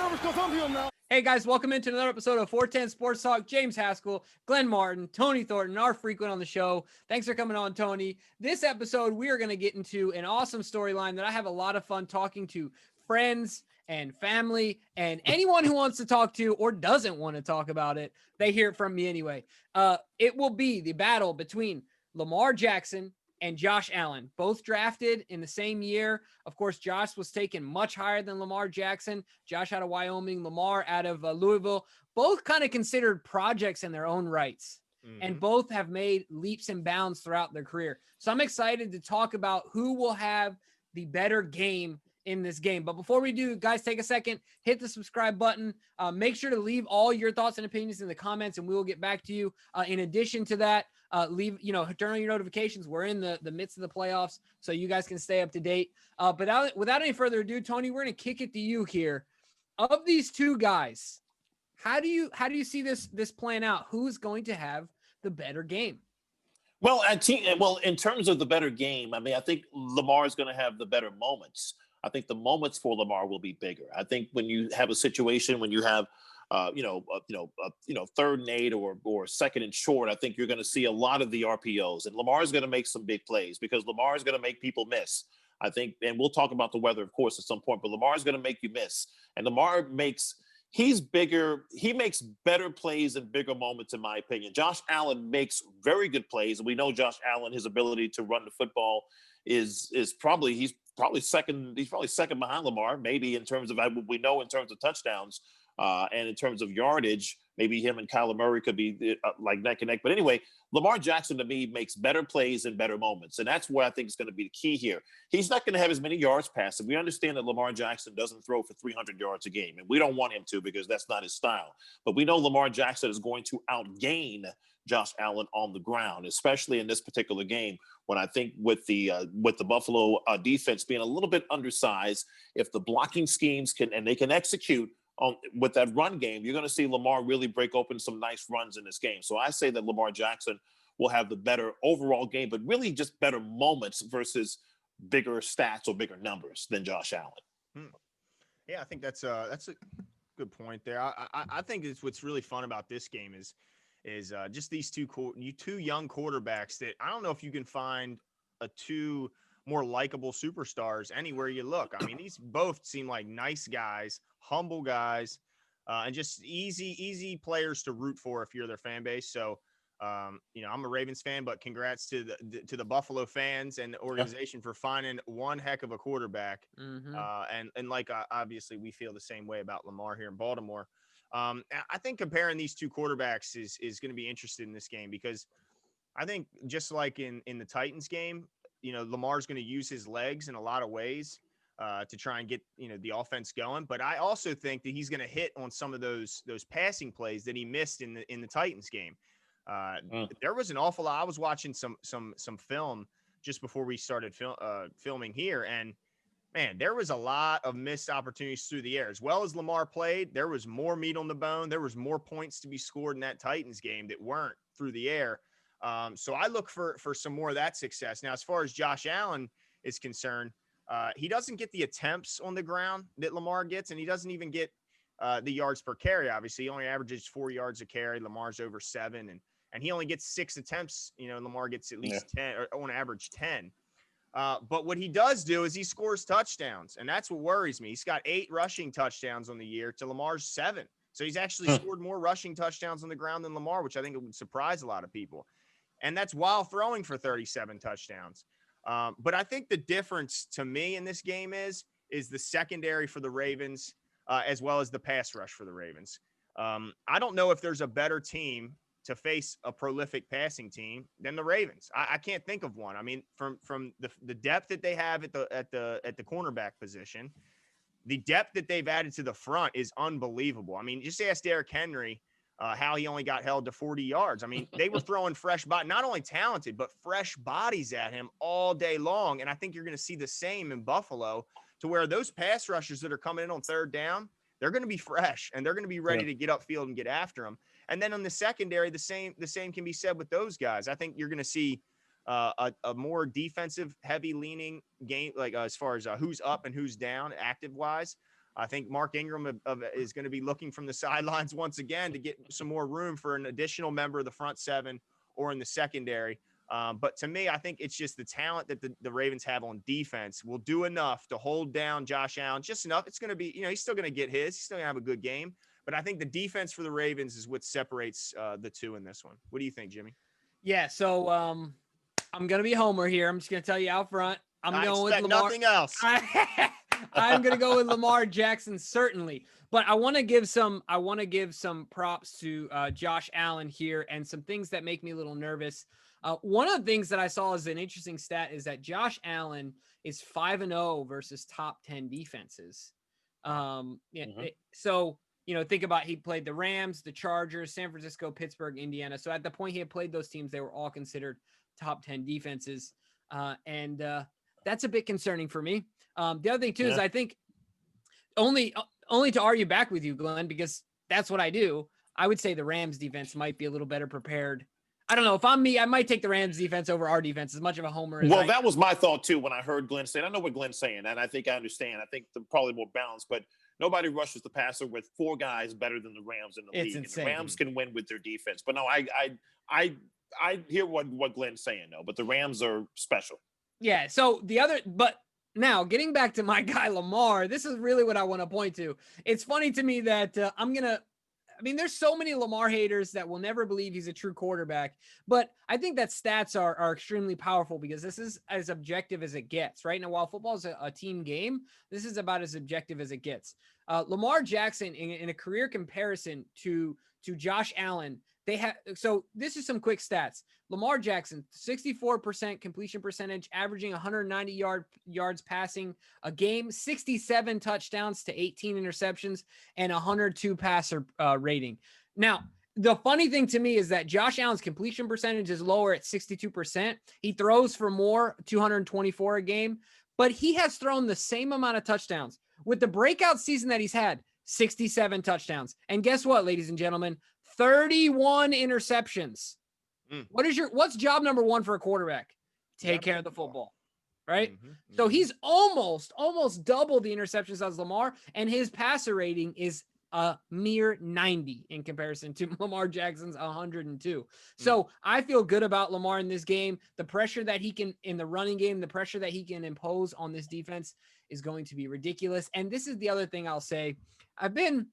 nervous because I'm here now. Hey guys, welcome into another episode of 410 Sports Talk. James Haskell, Glenn Martin, Tony Thornton, our frequent on the show. Thanks for coming on, Tony. This episode, we are going to get into an awesome storyline that I have a lot of fun talking to friends and family and anyone who wants to talk to or doesn't want to talk about it. They hear it from me anyway. It will be the battle between Lamar Jackson and Josh Allen, both drafted in the same year. Of course, Josh was taken much higher than Lamar Jackson. Josh out of Wyoming, Lamar out of Louisville, both kind of considered projects in their own rights. And both have made leaps and bounds throughout their career. So I'm excited to talk about who will have the better game in this game. But before we do, guys, take a second, hit the subscribe button. Make sure to leave all your thoughts and opinions in the comments, and we will get back to you. In addition to that, turn on your notifications. We're in the midst of the playoffs, so you guys can stay up to date. But without any further ado, Tony, we're going to kick it to you here. Of these two guys, how do you see this playing out? Who's going to have the better game? Well, in terms of the better game, I mean, I think Lamar is going to have the better moments. I think the moments for Lamar will be bigger. I think when you have a situation when you have third and 8 or second and short, I think you're going to see a lot of the RPOs, and Lamar is going to make some big plays because Lamar is going to make people miss. I think, and we'll talk about the weather, of course, at some point, but Lamar is going to make you miss. And Lamar he's bigger. He makes better plays and bigger moments, in my opinion. Josh Allen makes very good plays. And we know Josh Allen, his ability to run the football is probably, he's probably second behind Lamar, maybe in terms of, we know in terms of touchdowns and in terms of yardage, maybe him and Kyler Murray could be like neck and neck. But anyway, Lamar Jackson, to me, makes better plays and better moments. And that's what I think is going to be the key here. He's not going to have as many yards passing. We understand that Lamar Jackson doesn't throw for 300 yards a game, and we don't want him to because that's not his style. But we know Lamar Jackson is going to outgain Josh Allen on the ground, especially in this particular game, when I think with the Buffalo defense being a little bit undersized, if the blocking schemes can execute with that run game, you're going to see Lamar really break open some nice runs in this game. So I say that Lamar Jackson will have the better overall game, but really just better moments versus bigger stats or bigger numbers than Josh Allen. Yeah, I think that's a good point there. I think what's really fun about this game is just these two young quarterbacks that I don't know if you can find two more likable superstars anywhere you look. I mean, these both seem like nice guys, humble guys, and just easy players to root for if you're their fan base. So, I'm a Ravens fan, but congrats to the Buffalo fans and the organization for finding one heck of a quarterback. And obviously we feel the same way about Lamar here in Baltimore. I think comparing these two quarterbacks is going to be interesting in this game because I think just like in the Titans game, Lamar's going to use his legs in a lot of ways to try and get, the offense going. But I also think that he's going to hit on some of those passing plays that he missed in the Titans game. There was an awful lot. I was watching some film just before we started filming here, and man, there was a lot of missed opportunities through the air. As well as Lamar played, there was more meat on the bone. There was more points to be scored in that Titans game that weren't through the air. So I look for some more of that success. Now, as far as Josh Allen is concerned, he doesn't get the attempts on the ground that Lamar gets, and he doesn't even get the yards per carry. Obviously, he only averages 4 yards a carry. Lamar's over 7, and he only gets 6 attempts. Lamar gets at least 10, or on average 10. But what he does do is he scores touchdowns, and that's what worries me. He's got 8 rushing touchdowns on the year to Lamar's 7. So he's actually scored more rushing touchdowns on the ground than Lamar, which I think would surprise a lot of people. And that's while throwing for 37 touchdowns. But I think the difference to me in this game is the secondary for the Ravens, as well as the pass rush for the Ravens. I don't know if there's a better team to face a prolific passing team than the Ravens. I can't think of one. I mean, from the depth that they have at the cornerback position, the depth that they've added to the front is unbelievable. I mean, just ask Derrick Henry how he only got held to 40 yards. I mean, they were throwing not only talented, but fresh bodies at him all day long. And I think you're going to see the same in Buffalo, to where those pass rushers that are coming in on third down, they're going to be fresh and they're going to be ready to get upfield and get after them. And then on the secondary, the same can be said with those guys. I think you're going to see a more defensive heavy leaning game, like as far as who's up and who's down active wise. I think Mark Ingram is going to be looking from the sidelines once again to get some more room for an additional member of the front seven or in the secondary. But to me, I think it's just the talent that the Ravens have on defense will do enough to hold down Josh Allen, just enough. It's going to be, he's still going to get his. He's still going to have a good game. But I think the defense for the Ravens is what separates the two in this one. What do you think, Jimmy? Yeah, so I'm going to be Homer here. I'm just going to tell you out front. I'm going with Lamar. Nothing else. I'm going to go with Lamar Jackson, certainly. But I want to give some props to Josh Allen here and some things that make me a little nervous. One of the things that I saw as an interesting stat is that Josh Allen is 5-0 versus top 10 defenses. So, think about he played the Rams, the Chargers, San Francisco, Pittsburgh, Indiana. So at the point he had played those teams, they were all considered top 10 defenses. And that's a bit concerning for me. The other thing too is I think only to argue back with you, Glenn, because that's what I do. I would say the Rams defense might be a little better prepared. I don't know. If I'm me, I might take the Rams defense over our defense, as much of a homer as that was my thought too when I heard Glenn say it. I know what Glenn's saying, and I think I understand. I think they're probably more balanced, but nobody rushes the passer with four guys better than the Rams in the league. Insane. And the Rams can win with their defense. But no, I hear what Glenn's saying, though. But the Rams are special. Yeah. So but now getting back to my guy Lamar, this is really what I want to point to. It's funny to me that there's so many Lamar haters that will never believe he's a true quarterback, but I think that stats are extremely powerful because this is as objective as it gets, right? Now, while football is a team game, this is about as objective as it gets. Lamar Jackson, in a career comparison to Josh Allen, so this is some quick stats. Lamar Jackson, 64% completion percentage, averaging 190 yards passing a game, 67 touchdowns to 18 interceptions, and 102 passer rating. Now, the funny thing to me is that Josh Allen's completion percentage is lower at 62%. He throws for more, 224 a game, but he has thrown the same amount of touchdowns. With the breakout season that he's had, 67 touchdowns. And guess what, ladies and gentlemen? 31 interceptions. What's job number one for a quarterback? Take care of the football, right? So he's almost double the interceptions as Lamar, and his passer rating is a mere 90 in comparison to Lamar Jackson's 102. So I feel good about Lamar in this game. The pressure that he can in the running game, the pressure that he can impose on this defense is going to be ridiculous. And this is the other thing I'll say. I've been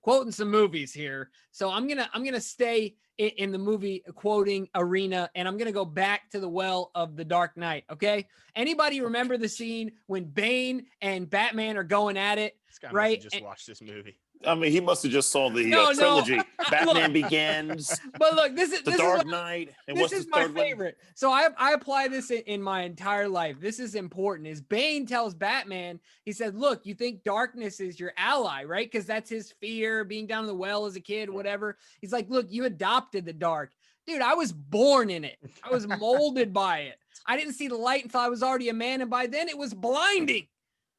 quoting some movies here, so I'm gonna stay in the movie quoting arena, and I'm gonna go back to the well of The Dark Knight. Okay, anybody remember the scene when Bane and Batman are going at it? This guy right? Just watch this movie. I mean, he must have just saw the trilogy. Batman Begins. But look, this is Dark Knight. And this is my favorite. One? So I apply this in my entire life. This is important. Is Bane tells Batman, he said, look, you think darkness is your ally, right? Because that's his fear, being down in the well as a kid, whatever. He's like, look, you adopted the dark. Dude, I was born in it. I was molded by it. I didn't see the light until I was already a man, and by then it was blinding.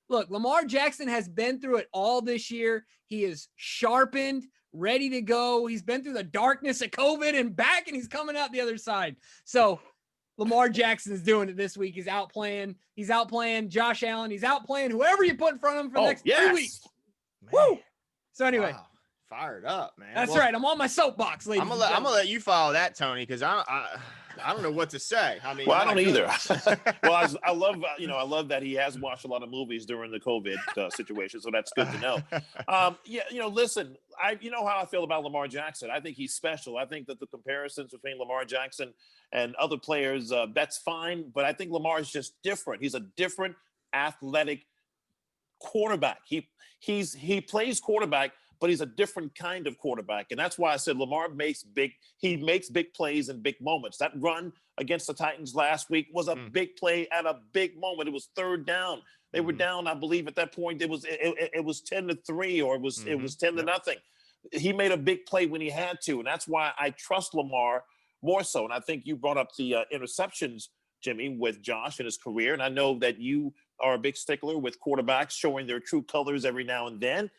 Look, Lamar Jackson has been through it all this year. He is sharpened, ready to go. He's been through the darkness of COVID and back, and he's coming out the other side. So Lamar Jackson is doing it this week. He's outplaying Josh Allen. He's outplaying whoever you put in front of him for the next 3 weeks. Man. Woo! So anyway. Wow. Fired up, man. That's right. I'm on my soapbox, ladies. I'm gonna let you follow that, Tony, because I don't know what to say. I mean, I don't either. Well, I love that he has watched a lot of movies during the COVID situation, so that's good to know. Listen, you know how I feel about Lamar Jackson. I think he's special. I think that the comparisons between Lamar Jackson and other players, that's fine, but I think Lamar is just different. He's a different athletic quarterback. He plays quarterback, but he's a different kind of quarterback. And that's why I said Lamar makes big plays in big moments. That run against the Titans last week was a big play at a big moment. It was third down. They were down, I believe at that point, it was 10-3 or it was 10-0. He made a big play when he had to. And that's why I trust Lamar more so. And I think you brought up the interceptions, Jimmy, with Josh in his career. And I know that you are a big stickler with quarterbacks showing their true colors every now and then.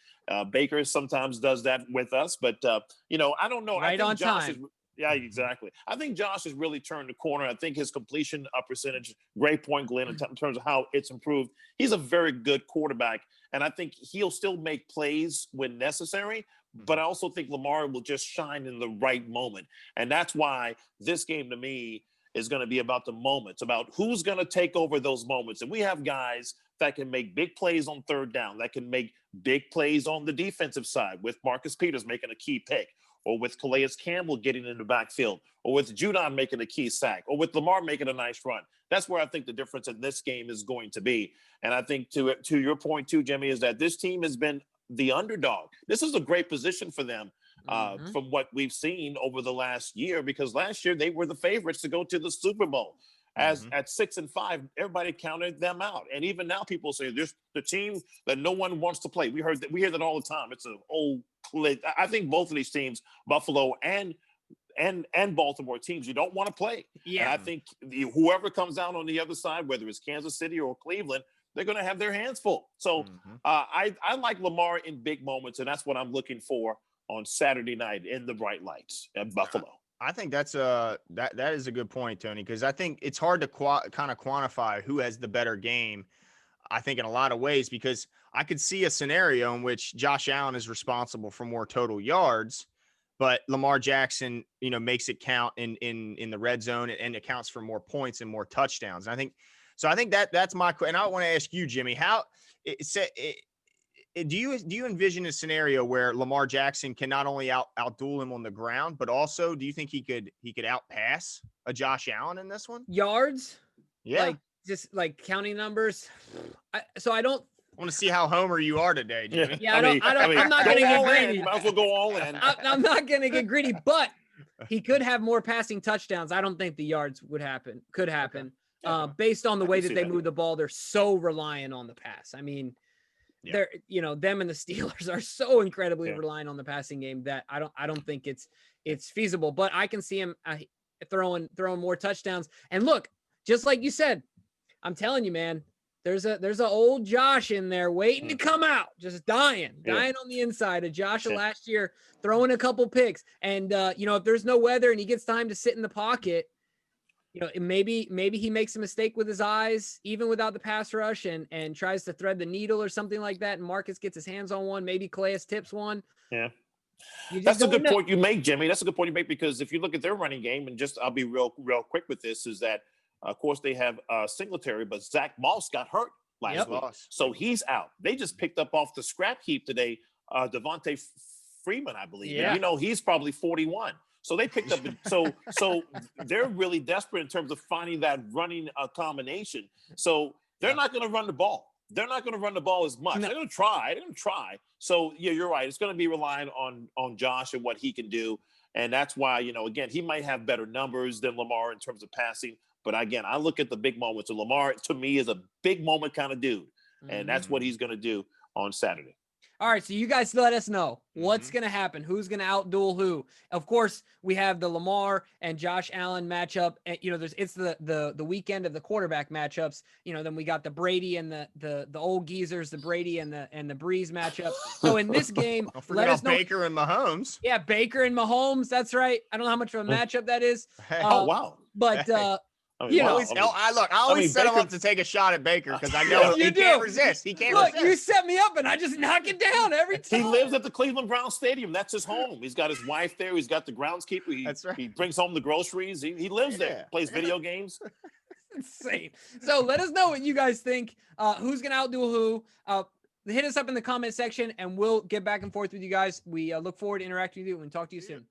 Baker sometimes does that with us, but I don't know. Right on time. Yeah, exactly. I think Josh has really turned the corner. I think his completion percentage, great point, Glenn, in terms of how it's improved. He's a very good quarterback, and I think he'll still make plays when necessary. But I also think Lamar will just shine in the right moment. And that's why this game to me is going to be about the moments, about who's going to take over those moments. And we have guys that can make big plays on third down, that can make big plays on the defensive side, with Marcus Peters making a key pick, or with Calais Campbell getting in the backfield, or with Judon making a key sack, or with Lamar making a nice run. That's where I think the difference in this game is going to be. And I think to your point too, Jimmy, is that this team has been the underdog. This is a great position for them from what we've seen over the last year, because last year they were the favorites to go to the Super Bowl. As at 6-5, everybody counted them out. And even now people say this the team that no one wants to play. We hear that all the time. It's an old clip. I think both of these teams, Buffalo and Baltimore, teams you don't want to play. Yeah. And I think whoever comes out on the other side, whether it's Kansas City or Cleveland, they're going to have their hands full. So I like Lamar in big moments, and that's what I'm looking for on Saturday night in the bright lights at Buffalo. I think that's that is a good point, Tony, because I think it's hard to kind of quantify who has the better game. I think in a lot of ways, because I could see a scenario in which Josh Allen is responsible for more total yards, but Lamar Jackson, makes it count in the red zone and accounts for more points and more touchdowns. And I think that's my question. And I want to ask you, Jimmy, do you envision a scenario where Lamar Jackson can not only outduel him on the ground, but also do you think he could outpass a Josh Allen in this one? Yards? Yeah. Just counting numbers. I want to see how homer you are today, Jimmy. Yeah, I'm not going to get greedy. Might as well go all in. I'm not going to get greedy, but he could have more passing touchdowns. I don't think the yards could happen. Okay. Based on the way that they move the ball, they're so reliant on the pass. I mean, they're them and the Steelers are so incredibly reliant on the passing game that I don't think it's feasible. But I can see him throwing more touchdowns. And look, just like you said, I'm telling you, man, there's an old Josh in there waiting to come out, just dying on the inside. A Josh last year throwing a couple picks, and if there's no weather and he gets time to sit in the pocket. Maybe he makes a mistake with his eyes, even without the pass rush, and tries to thread the needle or something like that. And Marcus gets his hands on one. Maybe Calais tips one. Yeah. That's a good point you make, Jimmy. That's a good point you make, because if you look at their running game, and I'll be real quick with this, is that, of course, they have Singletary, but Zach Moss got hurt last week. So he's out. They just picked up off the scrap heap today, Devontae Freeman, I believe. Yeah. And, he's probably 41. So they picked up. So they're really desperate in terms of finding that running combination. So they're not going to run the ball. They're not going to run the ball as much. No. They're going to try. So you're right. It's going to be relying on Josh and what he can do. And that's why, again, he might have better numbers than Lamar in terms of passing. But again, I look at the big moments. And Lamar, to me, is a big moment kind of dude. And that's what he's going to do on Saturday. All right, so you guys let us know what's going to happen. Who's going to outduel who? Of course, we have the Lamar and Josh Allen matchup. And, it's the weekend of the quarterback matchups. Then we got the Brady and the old geezers, the Brady and the Breeze matchup. So in this game, let us know. Baker and Mahomes. Yeah, Baker and Mahomes. That's right. I don't know how much of a matchup that is. Oh wow! But I always set him up to take a shot at Baker, because I know he can't resist. He can't resist. You set me up and I just knock it down every time. He lives at the Cleveland Browns Stadium. That's his home. He's got his wife there. He's got the groundskeeper. That's right. He brings home the groceries. He lives there. Plays video games. Insane. So let us know what you guys think. Who's going to outdo who? Hit us up in the comment section and we'll get back and forth with you guys. We look forward to interacting with you and talk to you soon.